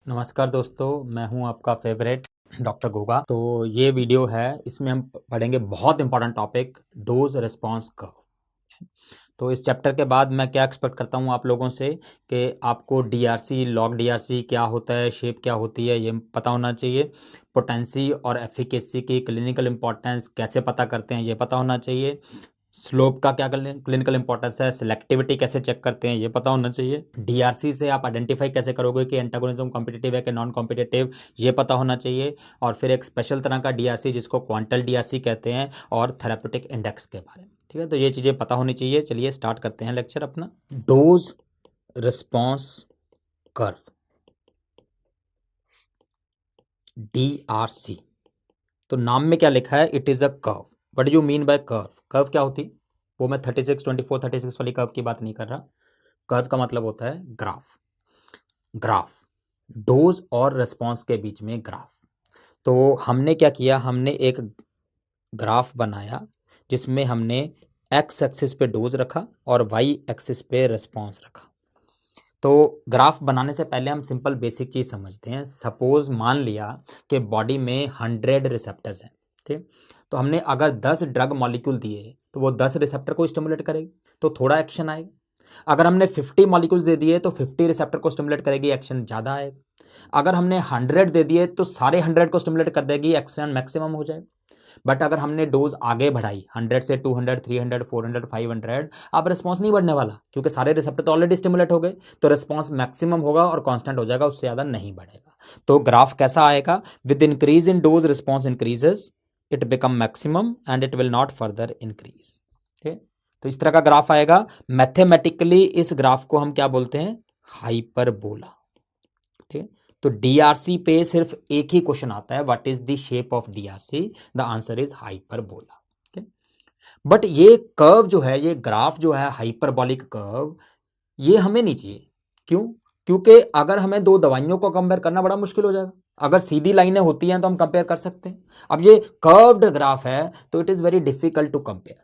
नमस्कार दोस्तों, मैं हूं आपका फेवरेट डॉक्टर गोगा। तो ये वीडियो है, इसमें हम पढ़ेंगे बहुत important topic dose response curve. तो इस चैप्टर के बाद मैं क्या एक्सपेक्ट करता हूं आप लोगों से कि आपको डीआरसी, लॉग डीआरसी क्या होता है, शेप क्या होती है, ये पता होना चाहिए। पोटेंसी और एफिकेसी की क्लिनिकल इंपॉर्टेंस कैसे पता करते हैं, ये पता होना चाहिए। स्लोप का क्या क्लिनिकल इंपॉर्टेंस है, सिलेक्टिविटी कैसे चेक करते हैं, ये पता होना चाहिए। डीआरसी से आप आइडेंटिफाई कैसे करोगे कि एंटागोनिज्म कॉम्पिटिटिव है कि नॉन कॉम्पिटिटिव, ये पता होना चाहिए। और फिर एक स्पेशल तरह का डीआरसी जिसको क्वांटल डीआरसी कहते हैं, और थेराप्यूटिक इंडेक्स के बारे में। ठीक है, तो ये चीज़ें पता होनी चाहिए। चलिए स्टार्ट करते हैं लेक्चर अपना। Dose response curve, DRC. तो नाम में क्या लिखा है? It is a curve. What do you mean by curve? Curve क्या होती है? वो मैं 36, 24, 36 वाली कर्व की बात नहीं कर रहा। कर्व का मतलब होता है ग्राफ। ग्राफ, डोज और रिस्पॉन्स के बीच में ग्राफ। तो हमने क्या किया, हमने एक ग्राफ बनाया जिसमें हमने एक्स एक्सिस पे डोज रखा और वाई एक्सिस पे रिस्पॉन्स रखा। तो ग्राफ बनाने से पहले हम सिंपल बेसिक चीज़ समझते हैं। सपोज मान लिया कि बॉडी में 100 रिसेप्टर्स हैं, ठीक। तो हमने अगर 10 ड्रग मॉलिक्यूल दिए तो वो 10 रिसेप्टर को स्टिमुलेट करेगी, तो थोड़ा एक्शन आएगा। अगर हमने 50 मॉलिक्यूल्स दे दिए तो 50 रिसेप्टर को स्टिमुलेट करेगी, एक्शन ज़्यादा आएगा। अगर हमने 100 दे दिए तो सारे 100 को स्टिमुलेट कर देगी, एक्शन मैक्सिमम हो जाएगा। बट अगर हमने डोज आगे बढ़ाई 100 से 200, 300, 400, 500, अब रिस्पॉन्स नहीं बढ़ने वाला क्योंकि सारे रिसेप्टर तो ऑलरेडी स्टिमुलेट हो गए। तो रिस्पॉन्स मैक्सिमम होगा और कांस्टेंट हो जाएगा, उससे ज़्यादा नहीं बढ़ेगा। तो ग्राफ कैसा आएगा? With increase in dose response increases, it become maximum and it will not further increase. ठीक, तो इस तरह का ग्राफ आएगा। मैथमेटिकली इस ग्राफ को हम क्या बोलते हैं? हाइपरबोला। ठीक, तो डीआरसी पे सिर्फ एक ही क्वेश्चन आता है, what is the shape of DRC? The answer is hyperbola. But ये कर्व जो है, ये ग्राफ जो है हाइपरबोलिक कर्व, ये हमें नहीं चाहिए। क्यों? क्योंकि अगर हमें दो दवाइयों को कंपेयर करना बड़ा मुश्किल हो जाएगा। अगर सीधी लाइनें होती हैं तो हम कंपेयर कर सकते हैं। अब ये कर्व्ड ग्राफ है तो it is very difficult to compare.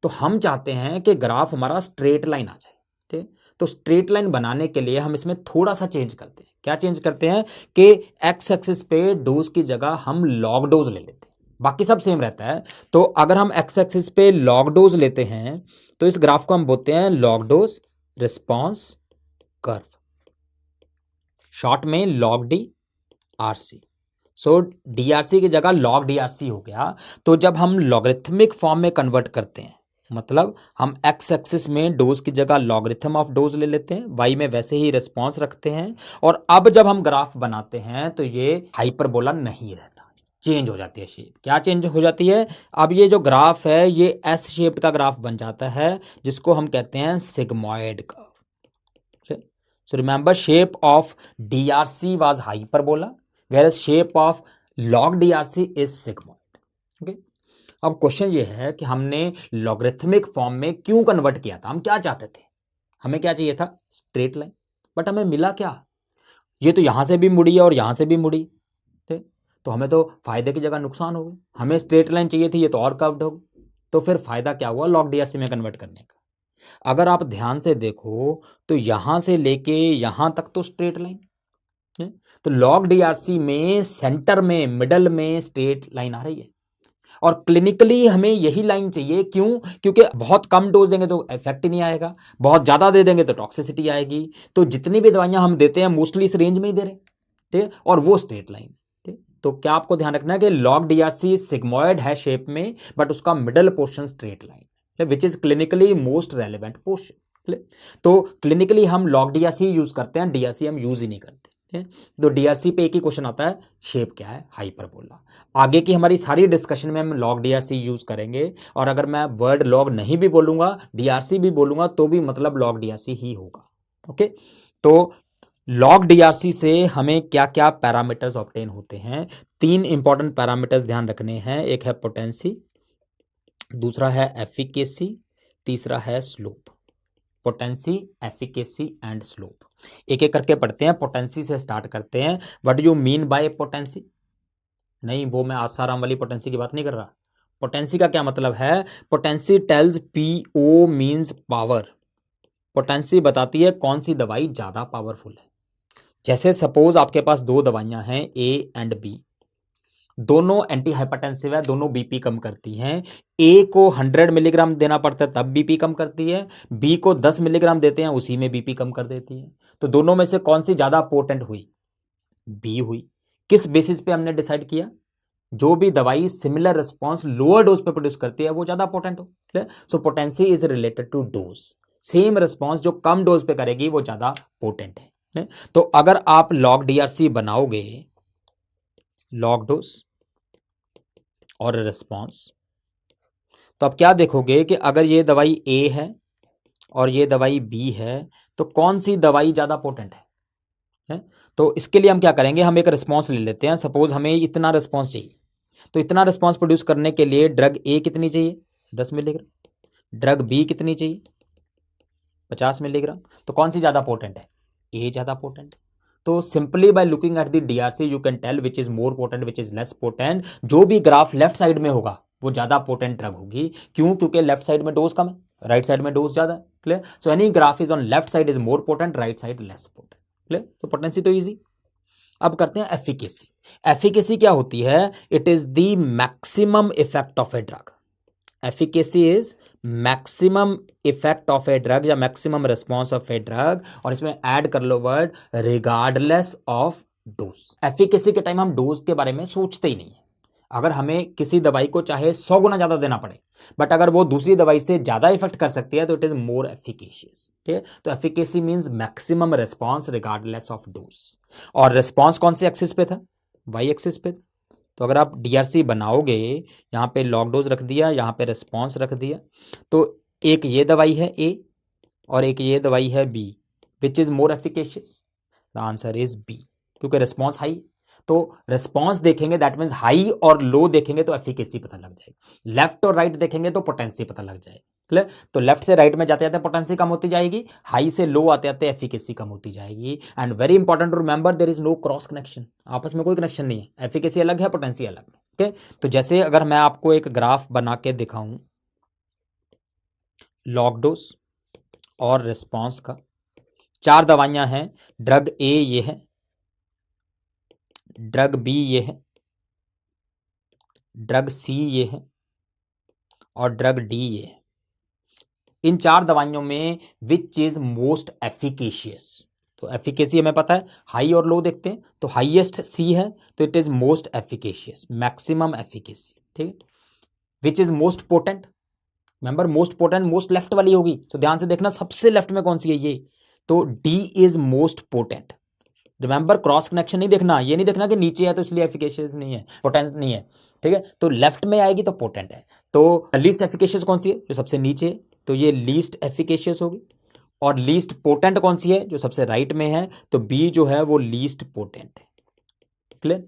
तो हम चाहते हैं कि ग्राफ हमारा स्ट्रेट लाइन आ जाए। ठीक, तो स्ट्रेट लाइन बनाने के लिए हम इसमें थोड़ा सा चेंज करते हैं। क्या चेंज करते हैं कि एक्स एक्सिस पे डोज की जगह हम लॉग डोज ले लेते हैं, बाकी सब सेम रहता है। तो अगर हम एक्स एक्सिस पे लॉग डोज लेते हैं तो इस ग्राफ को हम बोलते हैं log dose response curve, short में लॉग डी आरसी। सो डीआरसी की जगह लॉग डीआरसी हो गया। तो जब हम लॉगरिथमिक फॉर्म में कन्वर्ट करते हैं, मतलब हम एक्स एक्सिस में डोज की जगह लॉगरिथम ऑफ डोज ले लेते हैं, वाई में वैसे ही रिस्पॉन्स रखते हैं, और अब जब हम ग्राफ बनाते हैं तो ये हाइपरबोला नहीं रहता, चेंज हो जाती है शेप। क्या चेंज हो जाती है? अब ये जो ग्राफ है ये एस शेप्ड का ग्राफ बन जाता है, जिसको हम कहते हैं sigmoid curve. So remember, shape of DRC was hyperbola, whereas shape of log DRC is sigmoid. Okay? अब क्वेश्चन ये है कि हमने लॉगरिथमिक फॉर्म में क्यों कन्वर्ट किया था? हम क्या चाहते थे? हमें क्या चाहिए था? Straight line. बट हमें मिला क्या? ये तो यहां से भी मुड़ी है और यहां से भी मुड़ी। ठीक, तो हमें तो फायदे की जगह नुकसान हो गए। हमें स्ट्रेट लाइन चाहिए थी, ये तो और कर्व्ड हो गई। तो फिर फायदा क्या हुआ लॉग डीआरसी में कन्वर्ट करने का? अगर आप ध्यान से देखो तो यहां से लेके यहां तक तो स्ट्रेट लाइन है। तो लॉग डीआरसी में सेंटर में, मिडल में स्ट्रेट लाइन आ रही है, और क्लिनिकली हमें यही लाइन चाहिए। क्यों? क्योंकि बहुत कम डोज देंगे तो इफेक्ट ही नहीं आएगा, बहुत ज्यादा दे देंगे तो टॉक्सिसिटी आएगी। तो जितनी भी दवाइयां हम देते हैं मोस्टली इस रेंज में ही दे रहे हैं। ठीक, और वो स्ट्रेट लाइन। ठीक, तो क्या आपको ध्यान रखना है कि लॉग डीआरसी सिग्मॉइड है शेप में, बट उसका middle portion straight line, which is clinically most relevant portion. तो क्लिनिकली हम लॉग डीआरसी यूज करते हैं, डीआरसी हम यूज ही नहीं करते। तो डीआरसी पे एक ही क्वेश्चन आता है, शेप क्या है? हाइपरबोला। आगे की हमारी सारी डिस्कशन में हम लॉग डीआरसी यूज करेंगे, और अगर मैं वर्ड लॉग नहीं भी बोलूंगा, डीआरसी भी बोलूंगा, तो भी मतलब लॉग डीआरसी ही होगा। ओके, तो लॉग डीआरसी से हमें क्या क्या पैरामीटर्स ऑब्टेन होते हैं? 3 इंपॉर्टेंट पैरामीटर्स ध्यान रखने हैं। एक है पोटेंसी, दूसरा है एफिकेसी, तीसरा है slope. Potency, efficacy and slope. एक एक करके पढ़ते हैं। पोटेंसी से स्टार्ट करते हैं। What do you mean by potency? नहीं, वो मैं आसाराम वाली पोटेंसी की बात नहीं कर रहा। पोटेंसी का क्या मतलब है? Potency tells, PO means power. Potency बताती है कौन सी दवाई ज्यादा पावरफुल है। जैसे सपोज आपके पास दो दवाइयां हैं ए एंड बी, दोनों एंटी हाइपरटेंसिव है, दोनों बीपी कम करती हैं। ए को 100 मिलीग्राम देना पड़ता है तब बीपी कम करती है, बी को 10 मिलीग्राम देते हैं उसी में बीपी कम कर देती है। तो दोनों में से कौन सी ज्यादा पोटेंट हुई? बी हुई। किस बेसिस पे हमने डिसाइड किया? जो भी दवाई सिमिलर रिस्पॉन्स लोअर डोज पे प्रोड्यूस करती है वो ज्यादा पोटेंट हो। So potency is related to dose. Same response जो कम डोज पे करेगी वो ज्यादा पोटेंट है। तो अगर आप लॉग डीआरसी बनाओगे, लॉग डोज और रिस्पॉन्स, तो आप क्या देखोगे कि अगर ये दवाई ए है और ये दवाई बी है तो कौन सी दवाई ज्यादा पोटेंट है? तो इसके लिए हम क्या करेंगे, हम एक रिस्पॉन्स ले लेते हैं। सपोज हमें इतना रिस्पॉन्स चाहिए, तो इतना रिस्पॉन्स प्रोड्यूस करने के लिए ड्रग ए कितनी चाहिए? 10 मिलीग्राम। ड्रग बी कितनी चाहिए? 50 मिलीग्राम। तो कौन सी ज्यादा पोटेंट है? ए ज्यादा पोटेंट है। तो simply by looking at the DRC you can tell which is more potent which is less potent. जो भी ग्राफ लेफ्ट साइड में होगा वो ज्यादा पोटेंट ड्रग होगी। क्यों? क्योंकि लेफ्ट साइड में डोज कम है, राइट साइड में डोज ज्यादा है। Clear? So any graph is on left side is more potent, right side less potent. Clear? तो पोटेंसी तो इजी। अब करते हैं एफिकेसी। एफिकेसी क्या होती है? It is the maximum effect of a drug. Efficacy is maximum effect of a drug या maximum response of a drug, और इसमें ऐड कर लो word regardless of dose. Efficacy के टाइम हम डोज के बारे में सोचते ही नहीं है। अगर हमें किसी दवाई को चाहे 100 गुना ज्यादा देना पड़े, बट अगर वो दूसरी दवाई से ज्यादा इफेक्ट कर सकती है तो इट इज मोर एफिकेशियस। ठीक है? तो efficacy means maximum response regardless of dose. और रिस्पॉन्स कौन से एक्सिस पे था? वाई एक्सिस पे। तो अगर आप डीआरसी बनाओगे, यहां पे लॉग डोज रख दिया, यहां पे रिस्पॉन्स रख दिया, तो एक ये दवाई है ए और एक ये दवाई है B, which is more efficacious? The answer is B, क्योंकि रिस्पॉन्स हाई। तो रिस्पॉन्स देखेंगे दैट मींस हाई और लो देखेंगे तो एफिकेसी पता लग जाएगी, लेफ्ट और राइट देखेंगे तो पोटेंसी पता लग जाएगी। क्लियर? तो लेफ्ट से राइट में जाते जाते पोटेंसी कम होती जाएगी, हाई से लो आते आते एफिकेसी कम होती जाएगी। And very important to remember, there is no cross connection, आपस में कोई कनेक्शन नहीं है। एफिकेसी अलग है, पोटेंसी अलग है। ओके? तो जैसे अगर मैं आपको एक ग्राफ बना के दिखाऊं लॉग डोज और रिस्पॉन्स का, 4 दवाइयां हैं, ड्रग ए ये है, ड्रग बी ये है, ड्रग सी ये है और ड्रग डी ये है। इन 4 दवाइयों में विच इज मोस्ट एफिकेशियस? तो एफिकेसी हमें पता है, हाई और लो देखते हैं, तो हाईएस्ट सी है तो it is most efficacious, maximum efficacy. ठीक है? Which is most potent? Remember most potent most left वाली होगी, तो ध्यान से देखना सबसे लेफ्ट में कौन सी है ये, तो D is most potent. Remember cross connection नहीं देखना, ये नहीं देखना कि नीचे है तो इसलिए एफिकेशियस नहीं है, पोटेंट नहीं है। ठीक है? तो लेफ्ट में आएगी तो पोटेंट है। तो लीस्ट एफिकेशियस कौन सी है? जो सबसे नीचे है, तो ये लीस्ट एफिकेशियस होगी। और लीस्ट पोटेंट कौन सी है? जो सबसे राइट में है, तो बी जो है वो लीस्ट पोटेंट है। क्लियर?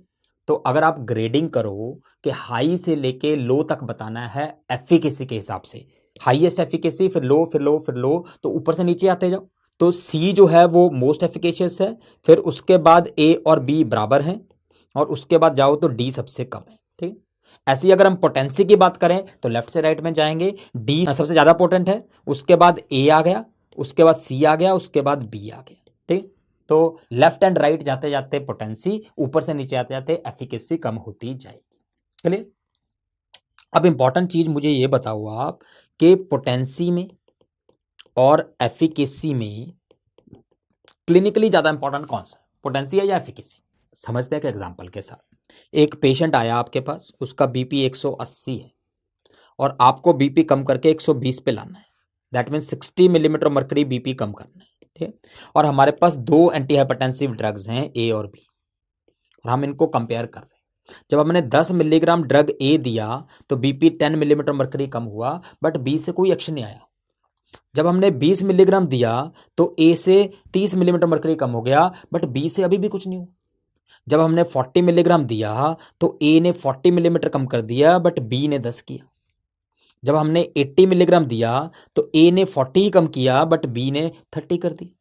तो अगर आप ग्रेडिंग करो कि हाई से लेके लो तक बताना है एफिकेसी के हिसाब से, हाईएस्ट एफिकेसी, फिर लो, फिर लो, फिर लो, तो ऊपर से नीचे आते जाओ। तो सी जो है वो मोस्ट एफिकेशियस है, फिर उसके बाद ए और बी बराबर हैं, और उसके बाद जाओ तो डी सबसे कम है। ठीक? ऐसी अगर हम पोटेंसी की बात करें तो लेफ्ट से राइट में जाएंगे, डी सबसे ज्यादा पोटेंट है, उसके बाद ए आ गया, उसके बाद सी आ गया, उसके बाद बी आ गया। ठीक? तो लेफ्ट एंड राइट जाते जाते पोटेंसी, ऊपर से नीचे आते जाते एफिकेसी कम होती जाएगी। चलिए, अब इंपॉर्टेंट चीज मुझे ये बताओ आप कि पोटेंसी में और एफिकेसी में क्लिनिकली ज्यादा इंपॉर्टेंट कौन सा है, पोटेंसी है या एफिकेसी? समझते हैं कि एग्जांपल के साथ। एक पेशेंट आया आपके पास, उसका बीपी 180 है और आपको बीपी कम करके 120 पे लाना है, that mean 60 millimetre mercury BP कम करना है। ठीक? और हमारे पास 2 एंटी हाइपरटेंसिव ड्रग्स हैं ए और बी, और हम इनको कंपेयर कर रहे हैं। जब हमने 10 मिलीग्राम ड्रग ए दिया तो बीपी 10 मिलीमीटर मर्करी कम हुआ, बट बी से कोई एक्शन नहीं आया। जब हमने 20 मिलीग्राम दिया तो ए से 30 मिलीमीटर मर्करी कम हो गया, बट बी से अभी भी कुछ नहीं हुआ। जब हमने 40 मिलीग्राम दिया तो ए ने 40 मिलीमीटर कम कर दिया, बट बी ने 10 किया। जब हमने 80 मिलीग्राम दिया तो ए ने 40 ही कम किया, बट बी ने 30 कर दी।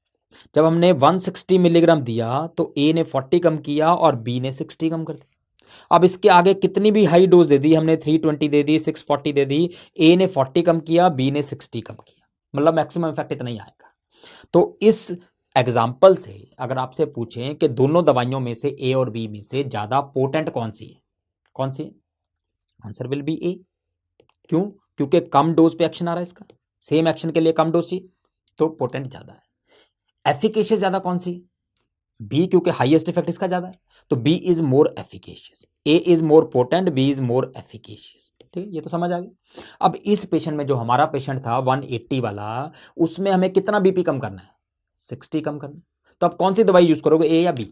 जब हमने 160 मिलीग्राम दिया तो ए ने 40 कम किया और बी ने 60 कम कर दी। अब इसके आगे कितनी भी हाई डोज दे दी, हमने 320 दे दी, 640 दे दी, ए ने 40 कम किया, बी ने 60 कम किया, मतलब मैक्सिमम इफेक्ट इतना ही आएगा। तो इस एग्जाम्पल से अगर आपसे पूछें कि दोनों दवाइयों में से ए और बी में से ज़्यादा पोटेंट कौन सी है, कौन सी है, आंसर विल बी ए। क्यों? क्योंकि कम डोज पे एक्शन आ रहा है इसका, सेम एक्शन के लिए कम डोज चाहिए, तो पोटेंट ज़्यादा है। एफिकेशियस ज़्यादा कौन सी? बी, क्योंकि हाईएस्ट इफेक्ट इसका ज़्यादा है, तो B is more efficacious. A is more potent, B is more efficacious. ठीक है, ये तो समझ आ गया। अब इस पेशेंट में जो हमारा पेशेंट था 180 वाला, उसमें हमें कितना बीपी कम करना है? 60 कम करना है। तो अब कौन सी दवाई यूज करोगे, ए या बी?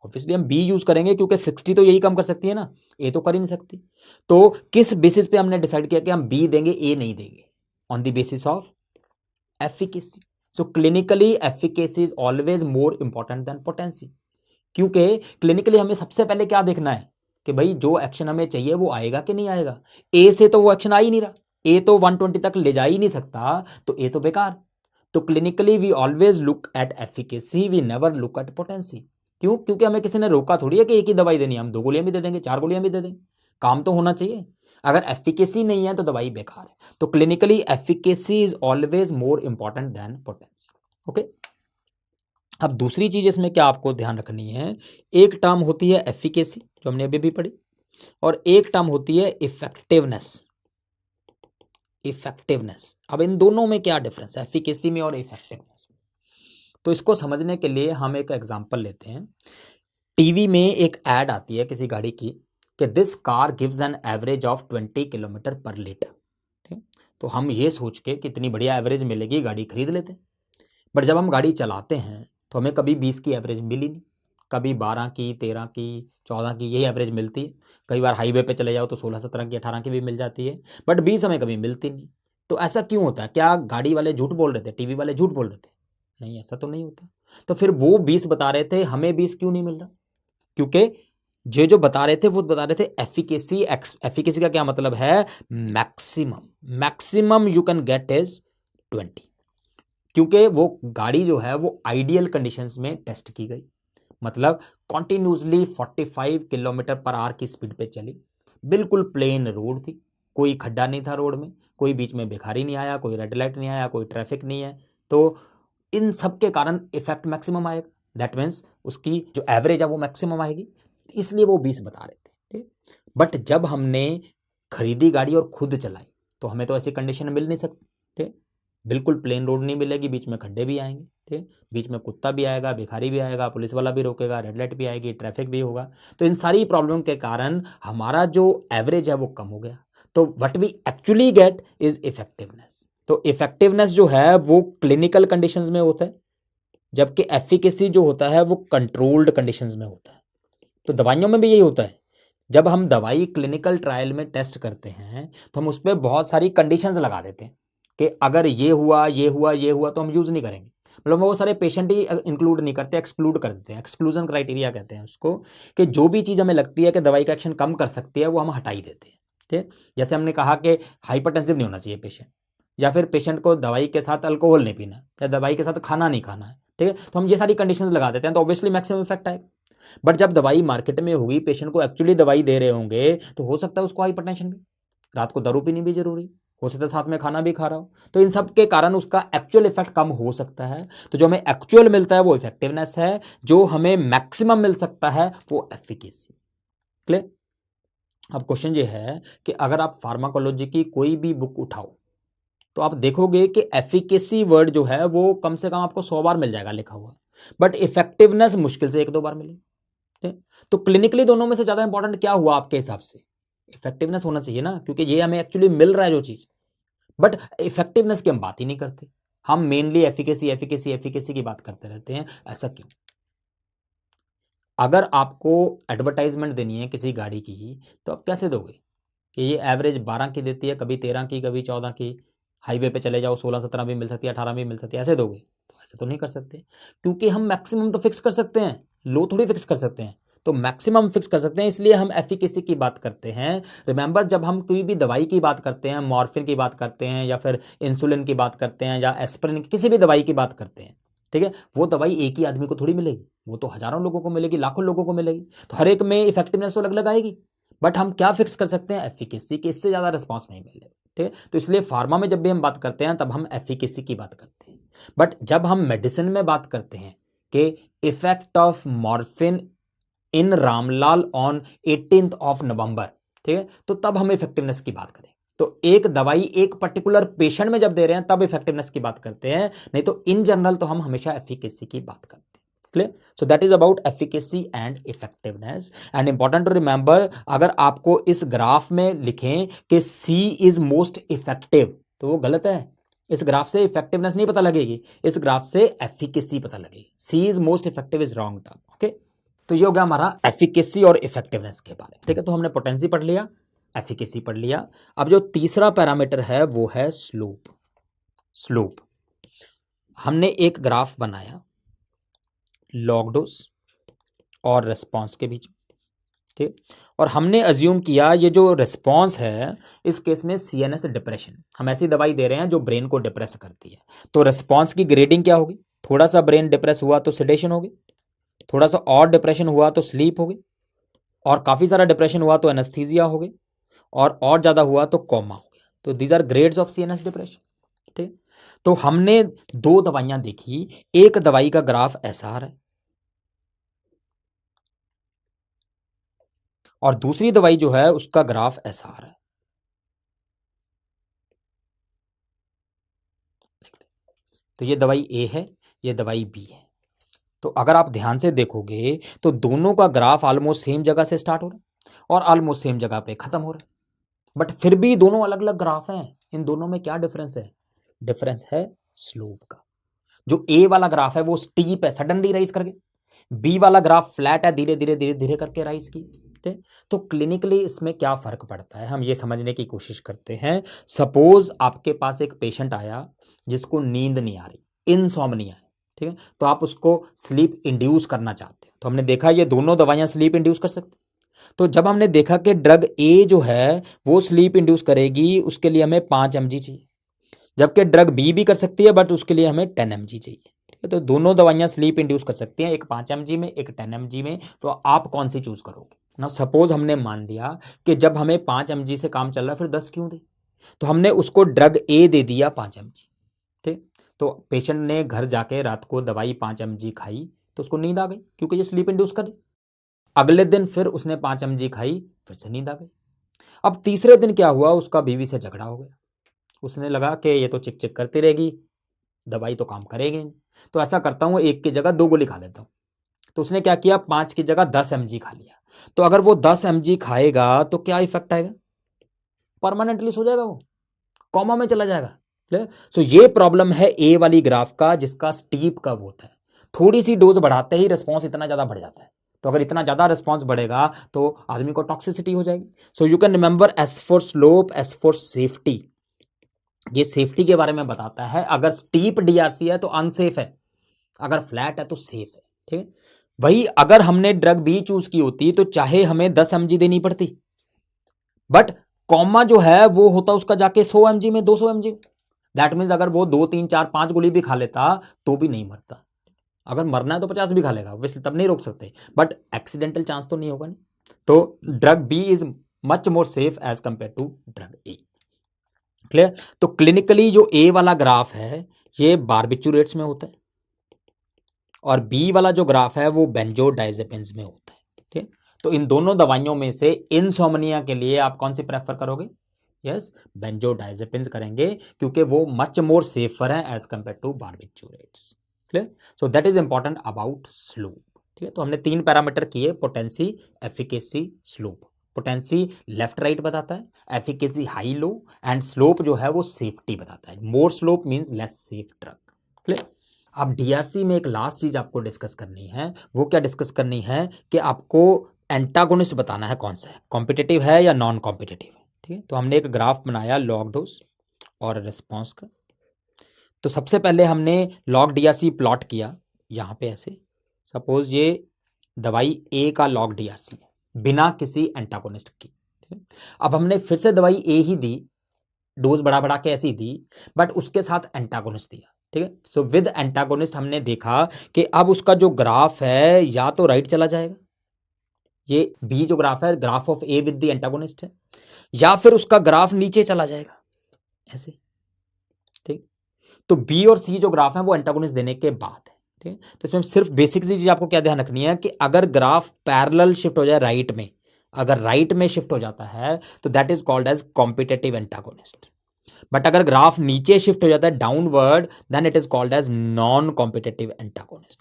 ऑब्वियसली हम बी यूज करेंगे, क्योंकि 60 तो यही कम कर सकती है ना, ए तो कर ही नहीं सकती। तो किस बेसिस पे हमने डिसाइड किया कि हम बी देंगे, ए नहीं देंगे? On the basis of efficacy. So clinically efficacy is always more important than potency, क्योंकि क्लिनिकली हमें सबसे पहले क्या देखना है कि भाई जो एक्शन हमें चाहिए वो आएगा कि नहीं आएगा। ए से तो वो एक्शन आ ही नहीं रहा, ए तो 120 तक ले जा ही नहीं सकता, तो ए तो बेकार। तो clinically we always look at efficacy, we never look at potency. क्यों? क्योंकि हमें किसी ने रोका थोड़ी है कि एक ही दवाई देनी है, हम 2 गोलियां भी दे देंगे, 4 गोलियां भी दे देंगे, काम तो होना चाहिए। अगर एफिकेसी नहीं है तो दवाई बेकार है। तो clinically efficacy is always more important than potency. Okay, अब दूसरी चीज इसमें क्या आपको ध्यान रखनी है, एक टर्म होती है एफिकेसी जो हमने अभी भी पढ़ी, और एक टर्म होती है इफेक्टिवनेस। इफेक्टिवनेस, अब इन दोनों में क्या डिफरेंस है, एफिकेसी में और इफेक्टिवनेस में? तो इसको समझने के लिए हम एक एग्जांपल लेते हैं। टीवी में एक ऐड आती है किसी गाड़ी की कि this car gives an average of 20 kilometre पर लीटर। ठीक, तो हम ये सोच के कि इतनी बढ़िया एवरेज मिलेगी, गाड़ी खरीद लेते हैं। बट जब हम गाड़ी चलाते हैं तो हमें कभी 20 की एवरेज मिली नहीं, कभी 12 की, 13 की, 14 की, यही एवरेज मिलती है। कई बार हाईवे पे चले जाओ तो 16, 17 की, 18 की भी मिल जाती है, बट 20 हमें कभी मिलती नहीं। तो ऐसा क्यों होता है? क्या गाड़ी वाले झूठ बोल रहे थे, टीवी वाले झूठ बोल रहे थे? नहीं, ऐसा तो नहीं होता। तो फिर वो 20 बता रहे थे, हमें 20 क्यों नहीं मिल रहा? क्योंकि जो बता रहे थे वो बता रहे थे एफिकेसी। एफिकेसी का क्या मतलब है? Maximum. Maximum you can get is 20, क्योंकि वो गाड़ी जो है वो आइडियल कंडीशंस में टेस्ट की गई, मतलब कॉन्टिन्यूसली 45 किलोमीटर पर आवर की स्पीड पे चली, बिल्कुल प्लेन रोड थी, कोई खड्डा नहीं था रोड में, कोई बीच में भिखारी नहीं आया, कोई रेड लाइट नहीं आया, कोई ट्रैफिक नहीं है। तो इन सब के कारण इफेक्ट मैक्सिमम आएगा, दैट मीन्स उसकी जो एवरेज है वो मैक्सिमम आएगी, इसलिए वो 20 बता रहे थे। ठीक, बट जब हमने खरीदी गाड़ी और खुद चलाई तो हमें तो ऐसी कंडीशन मिल नहीं सकती। ठीक, बिल्कुल प्लेन रोड नहीं मिलेगी, बीच में खड्डे भी आएंगे, ठीक, बीच में कुत्ता भी आएगा, भिखारी भी आएगा, पुलिस वाला भी रोकेगा, रेड लाइट भी आएगी, ट्रैफिक भी होगा। तो इन सारी प्रॉब्लम के कारण हमारा जो एवरेज है वो कम हो गया। तो what we actually get is effectiveness. तो इफेक्टिवनेस जो है वो क्लिनिकल कंडीशंस में होता है, जबकि एफिकेसी जो होता है वो कंट्रोल्ड कंडीशंस में होता है। तो दवाइयों में भी यही होता है, जब हम दवाई क्लिनिकल ट्रायल में टेस्ट करते हैं तो हम उस पर बहुत सारी कंडीशंस लगा देते हैं कि अगर ये हुआ, ये हुआ, ये हुआ तो हम यूज नहीं करेंगे। मतलब वो सारे पेशेंट ही इंक्लूड नहीं करते, एक्सक्लूड कर देते हैं, एक्सक्लूजन क्राइटेरिया कहते हैं उसको, कि जो भी चीज़ हमें लगती है कि दवाई का एक्शन कम कर सकती है वो हम हटा ही देते हैं। ठीक, जैसे हमने कहा कि हाइपरटेंसिव नहीं होना चाहिए पेशेंट, या फिर पेशेंट को दवाई के साथ अल्कोहल नहीं पीना, या दवाई के साथ खाना नहीं खाना है। ठीक है, तो हम ये सारी कंडीशंस लगा देते हैं, तो ऑब्वियसली मैक्सिमम इफेक्ट आएगा। बट जब दवाई मार्केट में होगी, पेशेंट को एक्चुअली दवाई दे रहे होंगे, तो हो सकता है उसको हाइपरटेंशन भी, रात को दारू पीनी भी जरूरी, हो सकता है साथ में खाना भी खा रहा हो, तो इन सब के कारण उसका एक्चुअल इफेक्ट कम हो सकता है। तो जो हमें एक्चुअल मिलता है वो इफेक्टिवनेस है, जो हमें मैक्सिमम मिल सकता है वो एफिकेसी। क्लियर? अब क्वेश्चन ये है कि अगर आप फार्माकोलॉजी की कोई भी बुक उठाओ तो आप देखोगे कि एफिकेसी वर्ड जो है वो कम से कम आपको 100 बार मिल जाएगा लिखा हुआ, बट इफेक्टिवनेस मुश्किल से 1-2 बार मिलेगी। तो क्लिनिकली दोनों में से ज्यादा इंपॉर्टेंट क्या हुआ आपके हिसाब से? इफेक्टिवनेस होना चाहिए ना, क्योंकि ये हमें एक्चुअली मिल रहा है जो चीज। बट इफेक्टिवनेस की हम बात ही नहीं करते, हम मेनली एफिकेसी एफिकेसी एफिकेसी की बात करते रहते हैं। ऐसा क्यों? अगर आपको एडवर्टाइजमेंट देनी है किसी गाड़ी की तो आप कैसे दोगे कि ये एवरेज 12 की देती है, कभी 13 की, कभी 14 की, हाईवे पे चले जाओ 16-17 भी मिल सकती है, 18 भी मिल सकती है, ऐसे दोगे? तो ऐसे तो नहीं कर सकते, क्योंकि हम मैक्सिमम तो फिक्स कर सकते हैं, लो थोड़ी फिक्स कर सकते हैं। तो मैक्सिमम फिक्स कर सकते हैं, इसलिए हम एफिकेसी की बात करते हैं। रिमेंबर, जब हम कोई भी दवाई की बात करते हैं, मॉर्फिन की बात करते हैं, या फिर इंसुलिन की बात करते हैं, या एस्पिरिन, किसी भी दवाई की बात करते हैं, ठीक है, वो दवाई एक ही आदमी को थोड़ी मिलेगी, वो तो हजारों लोगों को मिलेगी, लाखों लोगों को मिलेगी, तो हर एक में इफेक्टिवनेस तो अलग अलग आएगी। बट हम क्या फिक्स कर सकते हैं? एफिकेसी की, इससे ज्यादा रिस्पॉन्स नहीं मिलेगा। ठीक है, तो इसलिए फार्मा में जब भी हम बात करते हैं तब हम एफिकेसी की बात करते हैं। बट जब हम मेडिसिन में बात करते हैं कि effect of morphine in Ramlal on 18th of November, ठीक है, तो तब हम इफेक्टिवनेस की बात करें। तो एक दवाई एक पर्टिकुलर पेशेंट में जब दे रहे हैं तब इफेक्टिवनेस की बात करते हैं, नहीं तो इन जनरल तो हम हमेशा एफिकेसी की बात करते हैं। Clear? So that is about efficacy and effectiveness. And important to remember, अगर आपको इस ग्राफ में लिखें कि सी इज मोस्ट इफेक्टिव तो वो गलत है। इस ग्राफ से इफेक्टिवनेस नहीं पता लगेगी, इस ग्राफ से एफिकेसी पता लगेगी। C is most effective is wrong term. Okay, तो ये हो गया हमारा एफिकेसी और इफेक्टिवनेस के बारे में। ठीक है, तो हमने पोटेंसी पढ़ लिया, एफिकेसी पढ़ लिया। अब जो तीसरा पैरामीटर है वो है स्लोप। स्लोप हमने एक ग्राफ बनाया लॉग डोज और रेस्पॉन्स के बीच, ठीक, और हमने अज्यूम किया ये जो रेस्पॉन्स है इस केस में सीएनएस डिप्रेशन, हम ऐसी दवाई दे रहे हैं जो ब्रेन को डिप्रेस करती है। तो रेस्पॉन्स की ग्रेडिंग क्या होगी? थोड़ा सा ब्रेन डिप्रेस हुआ तो सेडेशन होगी, थोड़ा सा और डिप्रेशन हुआ तो स्लीप होगी, और काफी सारा डिप्रेशन हुआ तो एनेस्थीसिया हो गई, और ज्यादा हुआ तो कोमा हो गया। तो these are grades of CNS depression. ठीक, तो हमने दो दवाइयां देखी, एक दवाई का ग्राफ ऐसा आ रहा है और दूसरी दवाई जो है उसका ग्राफ ऐसा आ रहा है। तो ये दवाई ए है, ये दवाई बी है। तो अगर आप ध्यान से देखोगे तो दोनों का ग्राफ ऑलमोस्ट सेम जगह से स्टार्ट हो रहा है और ऑलमोस्ट सेम जगह पे खत्म हो रहा है, बट फिर भी दोनों अलग अलग ग्राफ हैं। इन दोनों में क्या डिफरेंस है? डिफरेंस है स्लोप का। जो ए वाला ग्राफ है वो स्टीप है, सडनली राइज करके, बी वाला ग्राफ फ्लैट है, धीरे धीरे धीरे धीरे करके राइज की। ठीक, तो क्लिनिकली इसमें क्या फर्क पड़ता है हम ये समझने की कोशिश करते हैं। सपोज आपके पास एक पेशेंट आया जिसको नींद नहीं आ रही, इनसोम्निया है, ठीक है, तो आप उसको स्लीप इंड्यूस करना चाहते हैं। तो हमने देखा ये दोनों दवाइयां स्लीप इंड्यूस कर सकते। तो जब हमने देखा कि ड्रग ए जो है वो स्लीप इंड्यूस करेगी, उसके लिए हमें 5 mg चाहिए, जबकि ड्रग बी भी कर सकती है बट उसके लिए हमें 10 mg चाहिए। ठीक है, तो दोनों दवाइयां स्लीप इंड्यूस कर सकती हैं, एक 5 mg में, एक 10 mg में। तो आप कौन सी चूज करोगे ना? सपोज हमने मान लिया कि जब हमें 5 mg से काम चल रहा है फिर 10 क्यों दे, तो हमने उसको ड्रग ए दे दिया 5 mg। ठीक, तो पेशेंट ने घर जाके रात को दवाई 5 mg खाई तो उसको नींद आ गई क्योंकि ये स्लीप इंड्यूस कर रही। अगले दिन फिर उसने 5 mg खाई, फिर से नींद आ गई। अब तीसरे दिन क्या हुआ, उसका बीवी से झगड़ा हो गया, उसने लगा कि ये तो चिक चिक करती रहेगी, दवाई तो काम करेगी नहीं, तो ऐसा करता हूं एक की जगह 2 गोली खा लेता हूं। तो उसने क्या किया, 5 की जगह 10 mg खा लिया। तो अगर वो 10 mg खाएगा तो क्या इफेक्ट आएगा? परमानेंटली सो जाएगा, वो कॉमा में चला जाएगा। सो ये प्रॉब्लम है ए वाली ग्राफ का, जिसका स्टीप कर्व होता है। थोड़ी सी डोज बढ़ाते ही रिस्पॉन्स इतना ज्यादा बढ़ जाता है, तो अगर इतना ज्यादा रिस्पॉन्स बढ़ेगा तो आदमी को टॉक्सिसिटी हो जाएगी। So you can remember S for slope, S for safety. ये सेफ्टी के बारे में बताता है, अगर स्टीप डीआरसी है तो अनसेफ है, अगर फ्लैट है तो सेफ है। ठीक है, वही अगर हमने ड्रग बी चूज की होती तो चाहे हमें 10 mg देनी पड़ती, बट कॉमा जो है वो होता उसका जाके 100 mg में, 200 mg। दैट मीन्स अगर वो 2 3 4 5 गोली भी खा लेता तो भी नहीं मरता। अगर मरना है तो 50 भी खा लेगा, वैसे तब नहीं रोक सकते, बट एक्सीडेंटल चांस तो नहीं होगा ना। तो drug B is much more safe as compare to drug A. Clear? तो क्लिनिकली जो ए वाला ग्राफ है ये बारबिचुरेट्स में होता है और बी वाला जो ग्राफ है वो बेंजोडाइजेपिन्स में होता है। ठीक, तो इन दोनों दवाइयों में से इनसोमनिया के लिए आप कौन सी प्रेफर करोगे? यस, बेंजोडाइजेपिन्स करेंगे क्योंकि वो मच मोर सेफर है as compare to barbiturates. Clear? So that is important about slope. ठीक है, तो हमने 3 पैरामीटर किए, potency, efficacy, slope. Potency left right बताता है, efficacy high low, and slope जो है वो सेफ्टी बताता है। More slope means less safe drug. Clear? अब डीआरसी में एक लास्ट चीज आपको डिस्कस करनी है, वो क्या डिस्कस करनी है कि आपको एंटागोनिस्ट बताना है कौन सा है, कॉम्पिटिटिव है या नॉन कॉम्पिटिटिव है। ठीक है, तो हमने एक ग्राफ बनाया लॉग डोज और रिस्पॉन्स का। तो सबसे पहले हमने लॉग डीआरसी प्लॉट किया यहां पे ऐसे, सपोज ये दवाई ए का लॉग डीआरसी है बिना किसी एंटागोनिस्ट की। अब हमने फिर से दवाई ए ही दी, डोज बढ़ा बढ़ा के ऐसी दी, बट उसके साथ एंटागोनिस्ट दिया। ठीक है, सो विद एंटागोनिस्ट हमने देखा कि अब उसका जो ग्राफ है या तो राइट चला जाएगा, ये बी जो ग्राफ है graph of A with the antagonist है, या फिर उसका ग्राफ नीचे चला जाएगा ऐसे। ठीक, तो बी और सी जो ग्राफ है वो एंटागोनिस्ट देने के बाद है, ठीक है। तो इसमें सिर्फ बेसिक सी चीज आपको क्या ध्यान रखनी है कि अगर ग्राफ पैरेलल शिफ्ट हो जाए राइट में, अगर राइट में शिफ्ट हो जाता है तो that is called as competitive antagonist. But अगर ग्राफ नीचे शिफ्ट हो जाता है downward, then it is called as non competitive antagonist.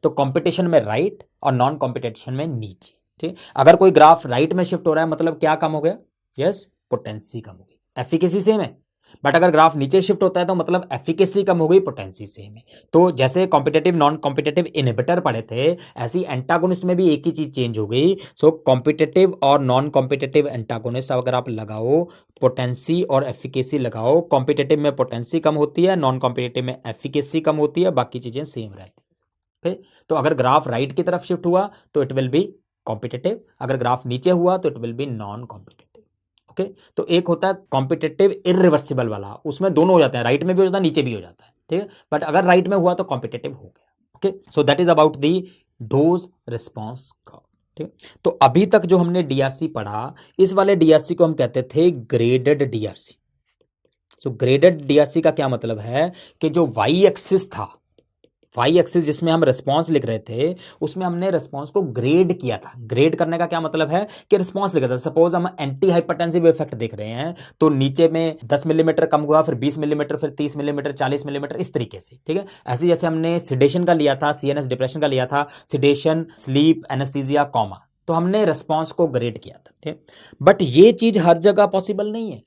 तो कंपटीशन में राइट और नॉन कॉम्पिटिशन में नीचे, ठीक। अगर कोई ग्राफ राइट में शिफ्ट हो रहा है मतलब क्या कम हो गया, यस, पोटेंसी कम हो गई, एफिकेसी सेम है। बट अगर ग्राफ नीचे शिफ्ट होता है तो मतलब एफिकेसी कम हो गई, पोटेंसी सेम है। तो जैसे कॉम्पिटेटिव नॉन कॉम्पिटेटिव इनहिबिटर पढ़े थे, ऐसी एंटागोनिस्ट में भी एक ही चीज चेंज हो गई। सो कॉम्पिटेटिव और नॉन कॉम्पिटेटिव एंटागोनिस्ट अगर आप लगाओ, पोटेंसी और एफिकेसी लगाओ, कॉम्पिटेटिव में पोटेंसी कम होती है, नॉन कॉम्पिटेटिव में एफिकेसी कम होती है, बाकी चीजें सेम रहती है। तो अगर ग्राफ राइट की तरफ शिफ्ट हुआ तो इट विल बी कॉम्पिटेटिव, अगर ग्राफ नीचे हुआ तो it will be non competitive. Okay, तो एक होता है कॉम्पिटेटिव इरिवर्सिबल वाला, उसमें दोनों हो जाते हैं, राइट में भी हो जाता है, नीचे भी हो जाता है, ठीक है। बट अगर राइट में हुआ तो कॉम्पिटेटिव हो गया। Okay, so that is about the dose response curve, ठीक। तो अभी तक जो हमने डीआरसी पढ़ा, इस वाले डीआरसी को हम कहते थे ग्रेडेड डीआरसी। सो ग्रेडेड डीआरसी का क्या मतलब है कि जो वाई एक्सिस था, वाई एक्सिस जिसमें हम रिस्पांस लिख रहे थे, उसमें हमने रिस्पांस को ग्रेड किया था। ग्रेड करने का क्या मतलब है कि रिस्पांस लिखा था। सपोज हम एंटी हाइपरटेंसिव इफेक्ट देख रहे हैं तो नीचे में 10 मिलीमीटर कम हुआ, फिर 20 मिलीमीटर, फिर 30 मिलीमीटर, 40 मिलीमीटर, इस तरीके से, ठीक है। ऐसे जैसे हमने सिडेशन का लिया था, सीएनएस डिप्रेशन का लिया था, सिडेशन, स्लीप, एनेस्थीसिया, कॉमा, तो हमने रिस्पांस को ग्रेड किया था, ठीक। बट ये चीज हर जगह पॉसिबल नहीं है।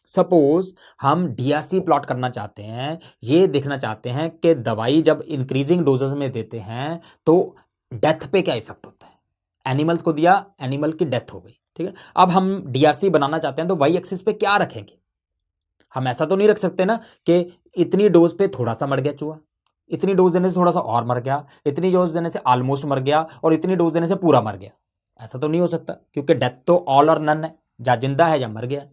सपोज हम डीआरसी प्लॉट करना चाहते हैं, ये देखना चाहते हैं कि दवाई जब इंक्रीजिंग डोजेस में देते हैं तो डेथ पे क्या इफेक्ट होता है। एनिमल्स को दिया, एनिमल की डेथ हो गई, ठीक है। अब हम डीआरसी बनाना चाहते हैं तो वाई एक्सिस पे क्या रखेंगे। हम ऐसा तो नहीं रख सकते ना कि इतनी डोज पे थोड़ा सा मर गया चूहा, इतनी डोज देने से थोड़ा सा और मर गया, इतनी डोज देने से ऑलमोस्ट मर गया, और इतनी डोज देने से पूरा मर गया। ऐसा तो नहीं हो सकता, क्योंकि डेथ तो ऑल और नन है, या जिंदा है या मर गया।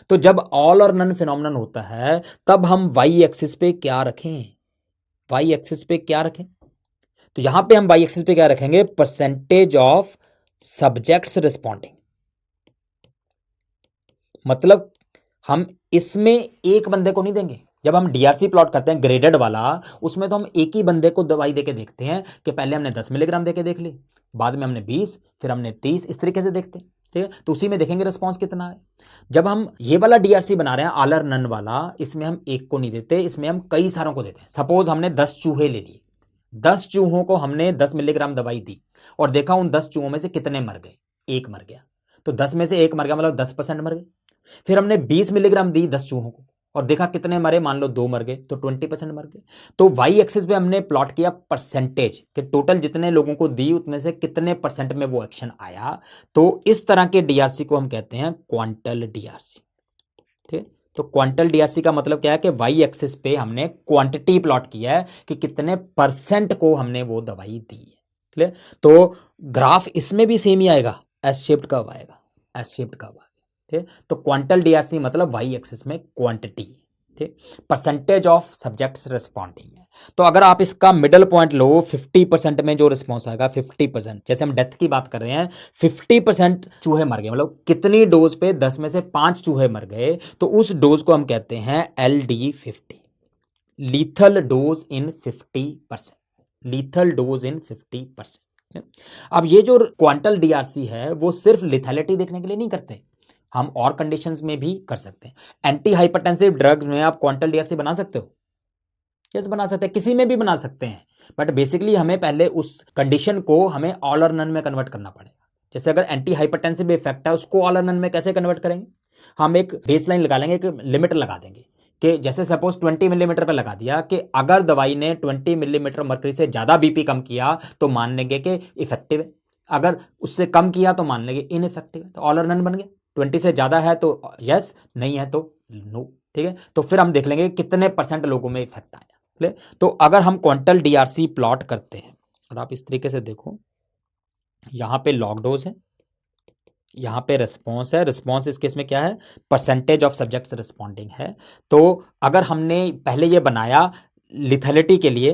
तो जब ऑल और नन फिनोमिनन होता है तब हम वाई एक्सिस पे क्या रखें, वाई एक्सिस पे क्या रखें। तो यहां पे हम वाई एक्सिस पे क्या रखेंगे, परसेंटेज ऑफ सब्जेक्ट्स रिस्पॉन्डिंग। मतलब हम इसमें एक बंदे को नहीं देंगे। जब हम डीआरसी प्लॉट करते हैं ग्रेडेड वाला, उसमें तो हम एक ही बंदे को दवाई देके देखते हैं कि पहले हमने 10 मिलीग्राम देके देख ली, बाद में हमने 20, फिर हमने 30, इस तरीके से देखते हैं, ठीक है। तो उसी में देखेंगे रिस्पांस कितना है। जब हम ये वाला डीआरसी बना रहे हैं आल और नन वाला, इसमें हम एक को नहीं देते, इसमें हम कई सारों को देते हैं। सपोज हमने 10 चूहे ले लिए, 10 चूहों को हमने 10 मिलीग्राम दवाई दी और देखा उन 10 चूहों में से कितने मर गए, एक मर गया। तो 10 में से एक मर गया मतलब 10% मर गए। फिर हमने 20 मिलीग्राम दी 10 चूहों को और देखा कितने मरे, मान लो 2 मर गए, तो 20% मर गए। तो वाई एक्सिस पे हमने प्लॉट किया परसेंटेज कि टोटल जितने लोगों को दी उतने से कितने परसेंट में वो एक्शन आया। तो इस तरह के डीआरसी को हम कहते हैं क्वांटल डीआरसी, ठीक। तो क्वांटल डीआरसी का मतलब क्या है कि वाई एक्सिस पे हमने क्वांटिटी प्लॉट किया है कि कितने परसेंट को हमने वो दवाई दी है, ठीक। तो ग्राफ इसमें भी सेम ही आएगा, एस शेप्ड कर्व आएगा, एस शेप्ड कर्व आएगा, ठीक। तो क्वांटल डीआरसी मतलब वाई एक्सिस में क्वांटिटी, ठीक, परसेंटेज ऑफ सब्जेक्ट्स रिस्पॉन्डिंग है। तो अगर आप इसका मिडल पॉइंट लो, 50% में जो रिस्पॉन्स आएगा 50%, जैसे हम डेथ की बात कर रहे हैं, 50% चूहे मर गए, मतलब कितनी डोज पे 10 में से 5 चूहे मर गए, तो उस डोज को हम कहते हैं LD50, लीथल डोज इन 50%, लीथल डोज इन 50%। अब ये जो क्वांटल डीआरसी है वो सिर्फ लिथैलिटी देखने के लिए नहीं करते, हम और कंडीशंस में भी कर सकते हैं। एंटी हाइपरटेंसिव ड्रग में आप क्वांटल डीआरसी बना सकते हो, यस बना सकते हैं, किसी में भी बना सकते हैं। बट बेसिकली हमें पहले उस कंडीशन को हमें ऑल और नन में कन्वर्ट करना पड़ेगा। जैसे अगर एंटी हाइपरटेंसिव इफेक्ट है, उसको ऑल और नन में कैसे कन्वर्ट करेंगे, हम एक बेसलाइन लगा लेंगे, एक लिमिट लगा देंगे कि जैसे सपोज 20 मिलीमीटर पर लगा दिया कि अगर दवाई ने 20 मिलीमीटर मर्करी से ज्यादा बीपी कम किया तो मान लेंगे कि इफेक्टिव है, अगर उससे कम किया तो मान लेंगे इनइफेक्टिव है। तो ऑल और नन बन गए, 20 से ज्यादा है तो यस, नहीं है तो नो, ठीक है। तो फिर हम देख लेंगे कितने परसेंट लोगों में इफेक्ट आया। तो अगर हम क्वांटल डीआरसी प्लॉट करते हैं, और आप इस तरीके से देखो, यहां पे लॉग डोज है, यहां पे रिस्पॉन्स है, रिस्पॉन्स इस केस में क्या है, परसेंटेज ऑफ सब्जेक्ट्स रिस्पॉन्डिंग है। तो अगर हमने पहले ये बनाया लिथैलिटी के लिए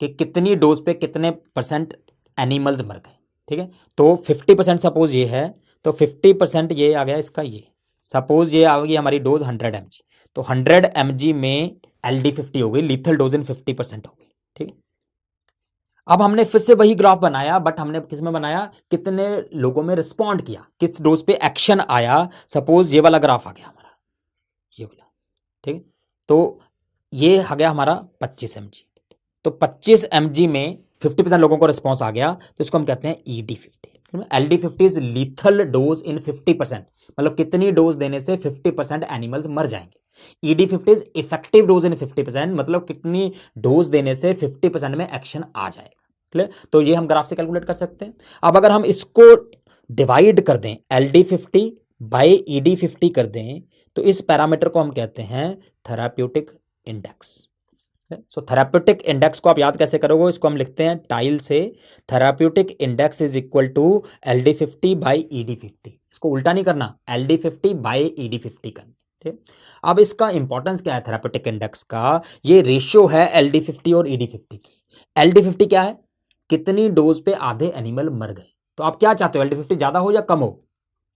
कि कितनी डोज पे कितने परसेंट एनिमल्स मर गए, ठीक है, तो 50% सपोज ये है, तो 50% ये आ गया इसका, ये सपोज ये आ गई हमारी डोज 100 mg, तो 100 mg में LD50 हो गई, लीथल डोज इन 50% हो गई, ठीक है। अब हमने फिर से वही ग्राफ बनाया, बट हमने किस में बनाया, कितने लोगों में रिस्पॉन्ड किया, किस डोज पे एक्शन आया। सपोज ये वाला ग्राफ आ गया हमारा, ये वाला, ठीक है। तो ये आ गया हमारा 25 mg, तो 25 mg में 50% लोगों को रिस्पॉन्स आ गया, तो इसको हम कहते हैं ED50। LD50 is lethal dose इन 50%, मतलब कितनी डोज देने से 50% एनिमल्स मर जाएंगे। ED50 इज इफेक्टिव डोज इन 50%, मतलब कितनी डोज देने से 50% में एक्शन आ जाएगा। क्लियर? तो ये हम ग्राफ से कैलकुलेट कर सकते हैं। अब अगर हम इसको डिवाइड कर दें, LD50 बाय ED50 कर दें, तो इस पैरामीटर को हम कहते हैं थेराप्यूटिक इंडेक्स। सो थेराप्यूटिक इंडेक्स को आप याद कैसे करोगे, इसको हम लिखते हैं टाइल से, therapeutic index is equal to LD50 by ED50। इसको उल्टा नहीं करना, LD50 बाई ED50 करना, ठीक। अब इसका इंपॉर्टेंस क्या है थेराप्यूटिक इंडेक्स का, ये रेशियो है LD50 और ED50 की। LD50 क्या है, कितनी डोज पे आधे एनिमल मर गए। तो आप क्या चाहते हो, LD50 ज्यादा हो या कम हो?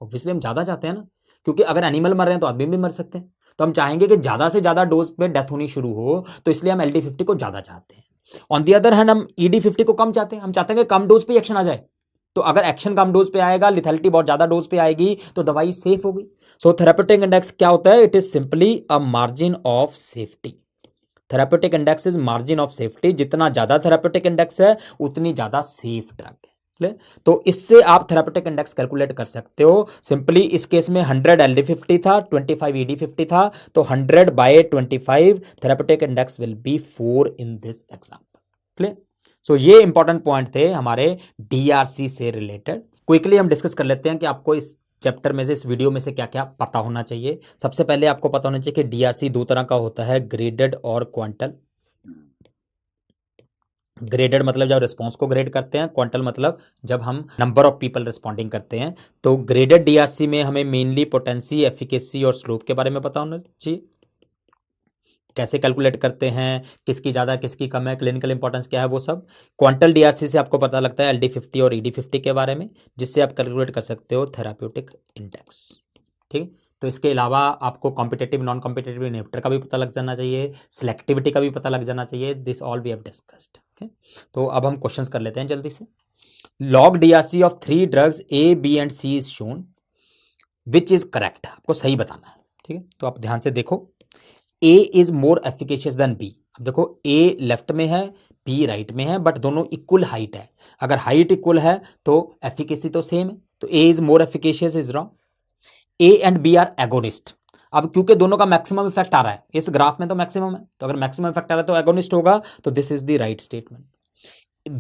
ऑब्वियसली हम ज्यादा चाहते हैं ना, क्योंकि अगर एनिमल मर रहे हैं तो आदमी भी मर सकते हैं। तो हम चाहेंगे कि ज्यादा से ज्यादा डोज पे डेथ होनी शुरू हो, तो इसलिए हम LD50 को ज्यादा चाहते हैं। ऑन दी अदर हैंड हम ED50 को कम चाहते हैं, हम चाहते हैं कि कम डोज पे एक्शन आ जाए। तो अगर एक्शन कम डोज पे आएगा, लिथैलिटी बहुत ज्यादा डोज पे आएगी, तो दवाई सेफ होगी। सो थेराप्यूटिक इंडेक्स क्या होता है, it is simply a margin of safety. Therapeutic index is margin of safety, जितना ज्यादा थेराप्यूटिक इंडेक्स है उतनी ज्यादा सेफ ड्रग है। तो इससे आप थेराप्यूटिक इंडेक्स कैलकुलेट कर सकते हो सिंपली। इस केस में 100 LD50 था, 25 ED50 था, तो 100 by 25 therapeutic index will be 4 in this example. Clear? So ये इंपॉर्टेंट पॉइंट थे हमारे DRC से रिलेटेड। क्विकली हम डिस्कस कर लेते हैं कि आपको इस चैप्टर में से, इस वीडियो में से क्या क्या पता होना चाहिए। सबसे पहले आपको पता होना चाहिए कि DRC दो तरह का होता है, ग्रेडेड और क्वांटल। ग्रेडेड मतलब जब रिस्पॉन्स को ग्रेड करते हैं, क्वांटल मतलब जब हम नंबर ऑफ पीपल रिस्पॉन्डिंग करते हैं। तो ग्रेडेड DRC में हमें मेनली पोटेंसी, एफिकेसी और स्लोप के बारे में पता होना चाहिए, कैसे कैलकुलेट करते हैं, किसकी ज़्यादा किसकी कम है, क्लिनिकल इंपॉर्टेंस क्या है, वो सब। क्वांटल DRC से आपको पता लगता है LD50 और ED50 के बारे में, जिससे आप कैलकुलेट कर सकते हो थेराप्यूटिक इंडेक्स, ठीक। तो इसके अलावा आपको कॉम्पिटेटिव, नॉन कॉम्पिटेटिव इनहिबिटर का भी पता लग जाना चाहिए, सिलेक्टिविटी का भी पता लग जाना चाहिए। This all we have discussed. तो अब हम क्वेश्चंस कर लेते हैं जल्दी से। Log DRC of 3 drugs A, B and C is shown, which is correct, आपको सही बताना है, ठीक है। तो आप ध्यान से देखो, A is more efficacious than B। अब देखो A लेफ्ट में है, B राइट में है, बट दोनों इक्वल हाइट है। अगर हाइट इक्वल है तो एफिकेसी तो सेम है, तो A is more efficacious is wrong. A and B are agonist. अब क्योंकि दोनों का मैक्सिमम इफेक्ट आ रहा है, इस ग्राफ में तो मैक्सिमम है, तो अगर मैक्सिमम इफेक्ट आ रहा है तो एगोनिस्ट होगा, तो this is the right statement.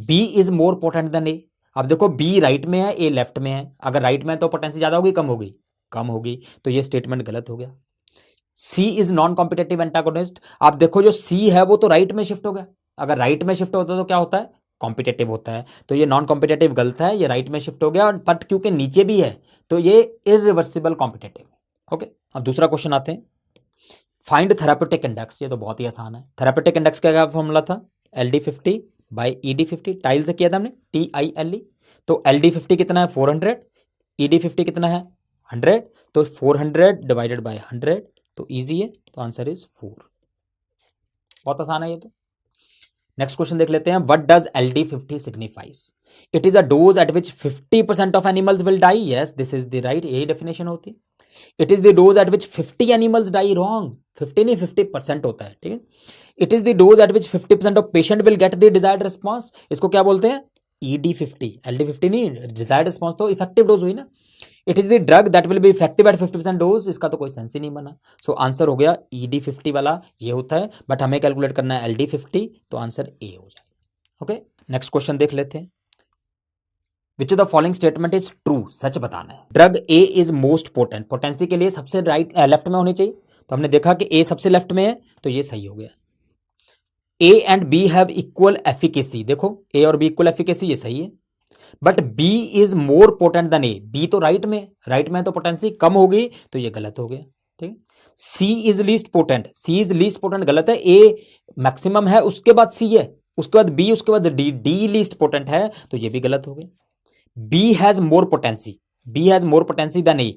B is more potent then A। अब देखो B राइट में है, A लेफ्ट में है, अगर राइट में है तो पोटेंसी ज्यादा होगी कम होगी, कम होगी, तो ये स्टेटमेंट गलत हो गया। C is non competitive antagonist. आप देखो जो C है वो तो राइट में शिफ्ट हो गया, अगर राइट में शिफ्ट होता है तो क्या होता है, कॉम्पिटेटिव होता है, तो ये नॉन कॉम्पिटेटिव गलत है, ये राइट में शिफ्ट हो गया, बट क्योंकि नीचे भी है तो ये इरिवर्सिबल कॉम्पिटेटिव है। ओके, अब दूसरा क्वेश्चन आते हैं, फाइंड थेराप्यूटिक इंडेक्स। ये तो बहुत ही आसान है। थेराप्यूटिक इंडेक्स का क्या फॉर्मूला था, LD50 बाई ED50, टाइल से किया था हमने, TILE। तो LD50 कितना है 400, ED50 कितना है 100, तो 400 डिवाइडेड बाई 100, तो इजी है, तो आंसर इज 4। बहुत आसान है ये तो। नेक्स्ट क्वेश्चन देख लेते हैं, what does LD50 signifies? It is a dose at which 50% of animals will die. Yes, this is the right, यही डेफिनेशन होती है। It is the dose at which 50 animals die. Wrong, 50 नहीं 50% होता है, ठीक है। It is the dose at which 50% of patient will get the desired response. इसको क्या बोलते हैं, ED50। LD50 नहीं, डिजायर्ड रिस्पॉन्स तो इफेक्टिव डोज हुई ना। It is the drug that will be effective eight 50% dose, इसका तो कोई सेंस ही नहीं बना। सो आंसर हो गया ED50 वाला, ये होता है, बट हमें कैलकुलेट करना है LD50, तो आंसर ए हो जाएगा। ओके, नेक्स्ट क्वेश्चन देख लेते हैं, which of the following statement is true, सच बताना है। Drug A is most potent, potency के लिए सबसे राइट लेफ्ट में होनी चाहिए, तो हमने देखा कि A सबसे लेफ्ट में है, तो ये सही हो गया। A and B have equal efficacy, देखो A और B इक्वल एफिकेसी, ये सही है, but B is more potent then A। B तो राइट में तो पोटेंसी कम होगी, तो ये गलत हो गया, ठीक है। C is least potent, C is least potent गलत है, A मैक्सिमम है, उसके बाद C है, उसके बाद B, उसके बाद D लीस्ट पोटेंट है, तो ये भी गलत हो गया। B has more potency, B has more potency than A,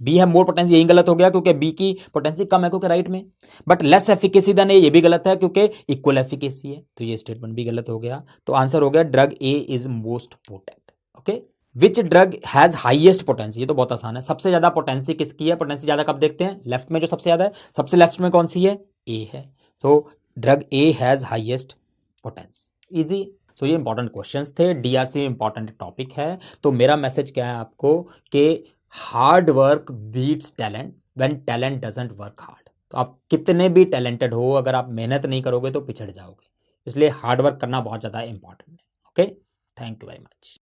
B है मोर पोटेंसी, यही गलत हो गया क्योंकि बी की पोटेंसी कम है क्योंकि राइट में। बट लेस एफिकेसी देन ए, ये भी गलत है क्योंकि इक्वल एफिकेसी है, तो ये स्टेटमेंट भी गलत हो गया। तो आंसर हो गया drug A is most potent. Okay, which drug has highest potency, ये तो बहुत आसान है। सबसे ज्यादा पोटेंसी किसकी है? पोटेंसी ज्यादा कब देखते हैं? लेफ्ट में जो सबसे ज्यादा है, सबसे लेफ्ट में कौन सी है? ए है। तो drug A has highest potency. Easy. So ये इंपॉर्टेंट क्वेश्चंस थे, डीआरसी इंपॉर्टेंट टॉपिक है। तो मेरा मैसेज क्या है आपको कि hard work beats talent when talent doesn't work hard. तो आप कितने भी टैलेंटेड हो, अगर आप मेहनत नहीं करोगे तो पिछड़ जाओगे। इसलिए हार्ड वर्क करना बहुत ज़्यादा इंपॉर्टेंट है। Okay, thank you very much.